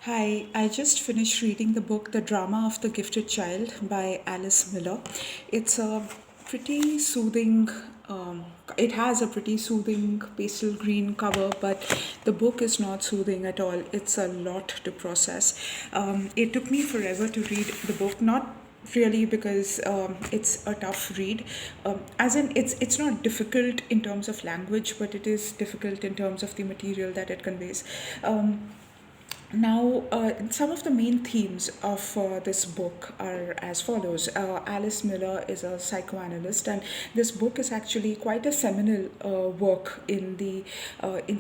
Hi, I just finished reading the book The Drama of the Gifted Child by Alice Miller. It's a pretty soothing, um, it has a pretty soothing pastel green cover, but the book is not soothing at all. It's a lot to process. It took me forever to read the book, not really because it's a tough read, as in it's not difficult in terms of language, but it is difficult in terms of the material that it conveys. Some of the main themes of this book are as follows. Alice Miller is a psychoanalyst, and this book is actually quite a seminal work in the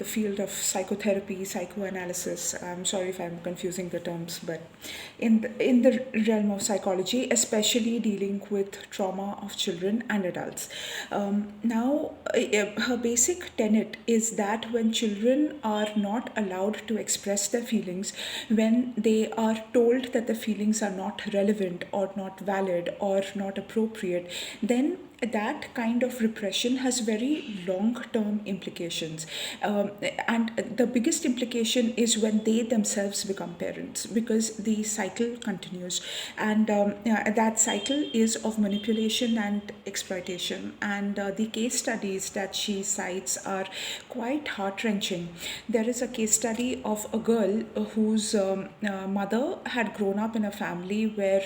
field of psychotherapy, psychoanalysis. I'm sorry if I'm confusing the terms, but in the realm of psychology, especially dealing with trauma of children and adults. Her basic tenet is that when children are not allowed to express their feelings, when they are told that the feelings are not relevant or not valid or not appropriate, then that kind of repression has very long term implications. And the biggest implication is when they themselves become parents, because the cycle continues. And that cycle is of manipulation and exploitation. And the case studies that she cites are quite heart wrenching. There is a case study of a girl whose mother had grown up in a family where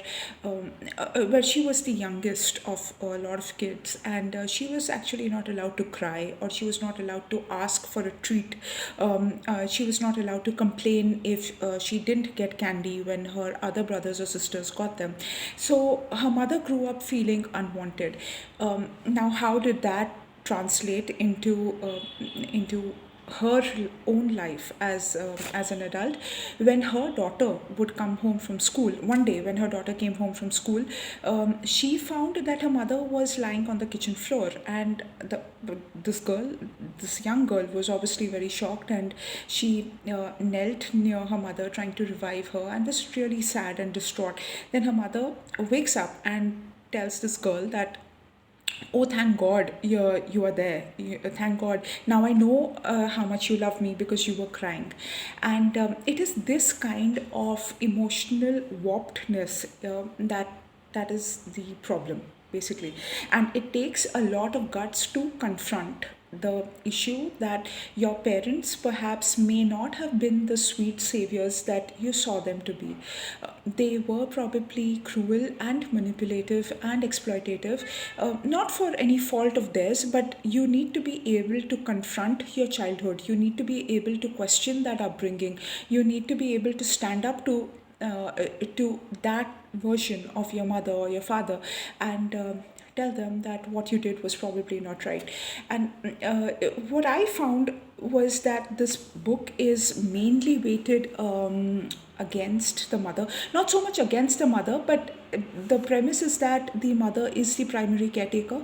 she was the youngest of a lot of kids, and she was actually not allowed to cry, or she was not allowed to ask for a treat. She was not allowed to complain if she didn't get candy when her other brothers or sisters got them. So her mother grew up feeling unwanted. Now, how did that translate into her own life as an adult? When her daughter would come home from school, one day when her daughter came home from school, she found that her mother was lying on the kitchen floor, and this girl, this young girl, was obviously very shocked, and she knelt near her mother trying to revive her, and was really sad and distraught. Then her mother wakes up and tells this girl that, oh, thank God you are there. Thank God. Now I know how much you love me because you were crying. And it is this kind of emotional warpedness that is the problem, basically. And it takes a lot of guts to confront the issue that your parents perhaps may not have been the sweet saviors that you saw them to be. They were probably cruel and manipulative and exploitative, not for any fault of theirs, but you need to be able to confront your childhood. You need to be able to question that upbringing. You need to be able to stand up to that version of your mother or your father, and tell them that what you did was probably not right. And what I found was that this book is mainly weighted against the mother. Not so much against the mother, but the premise is that the mother is the primary caretaker.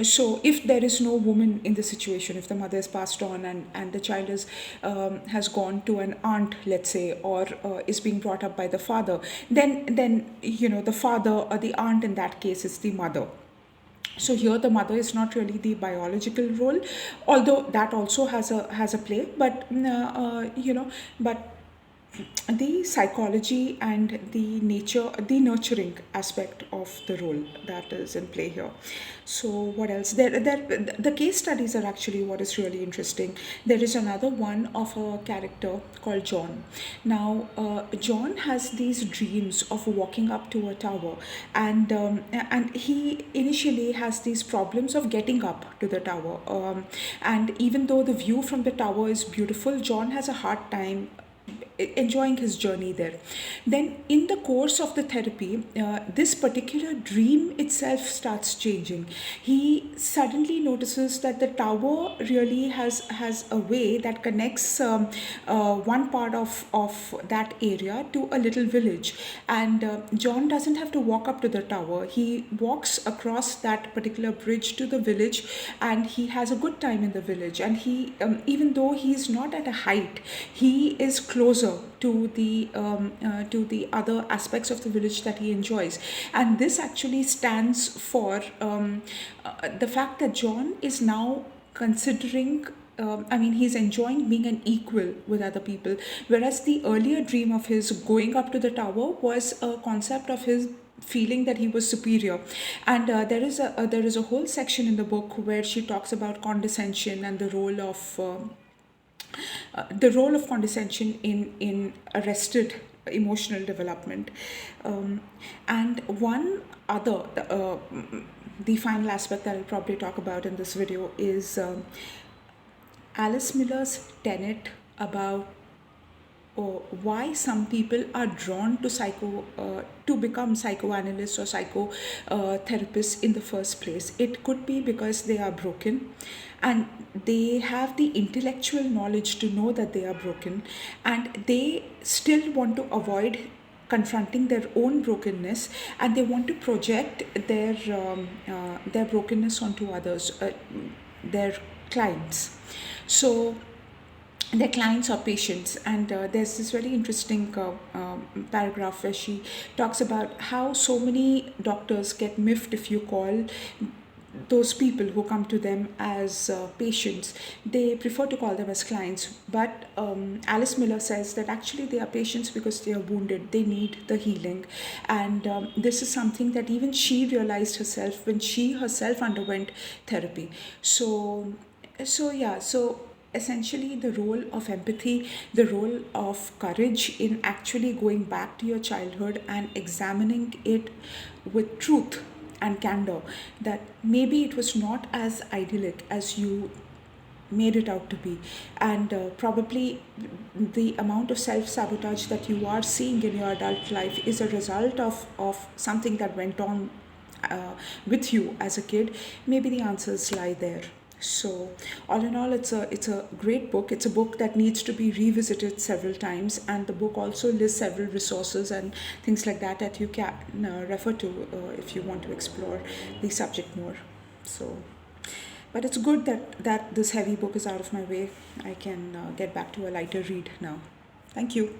So if there is no woman in the situation, if the mother is passed on, and the child has gone to an aunt, let's say, or is being brought up by the father, then the father or the aunt in that case is the mother. So here the mother is not really the biological role, although that also has a play, but but the psychology and the nurturing aspect of the role that is in play here. So what else? The case studies are actually what is really interesting. There is another one of a character called John. Now, John has these dreams of walking up to a tower, and he initially has these problems of getting up to the tower. And even though the view from the tower is beautiful, John has a hard time enjoying his journey there. Then, in the course of the therapy, this particular dream itself starts changing. He suddenly notices that the tower really has a way that connects one part of that area to a little village. And John doesn't have to walk up to the tower, he walks across that particular bridge to the village, and he has a good time in the village. And he, even though he's not at a height, he is closer to the other aspects of the village that he enjoys. And this actually stands for the fact that John is now considering I mean, he's enjoying being an equal with other people. Whereas the earlier dream of his going up to the tower was a concept of his feeling that he was superior. And there is a whole section in the book where she talks about condescension and the role of condescension in arrested emotional development. Um, and one other, the final aspect that I'll probably talk about in this video is Alice Miller's tenet about why some people are drawn to to become psychoanalysts or psychotherapists in the first place. It could be because they are broken and they have the intellectual knowledge to know that they are broken, and they still want to avoid confronting their own brokenness, and they want to project their brokenness onto others, their clients. So their clients or patients. And there's this very interesting paragraph where she talks about how so many doctors get miffed if you call those people who come to them as patients, they prefer to call them as clients. But Alice Miller says that actually they are patients because they are wounded, they need the healing. And this is something that even she realized herself when she herself underwent therapy. So essentially, the role of empathy, the role of courage in actually going back to your childhood and examining it with truth and candor, that maybe it was not as idyllic as you made it out to be. And probably the amount of self-sabotage that you are seeing in your adult life is a result of something that went on with you as a kid. Maybe the answers lie there. So all in all, it's a great book. It's a book that needs to be revisited several times, and the book also lists several resources and things like that you can refer to if you want to explore the subject more. So, but it's good that this heavy book is out of my way. I can get back to a lighter read now. Thank you.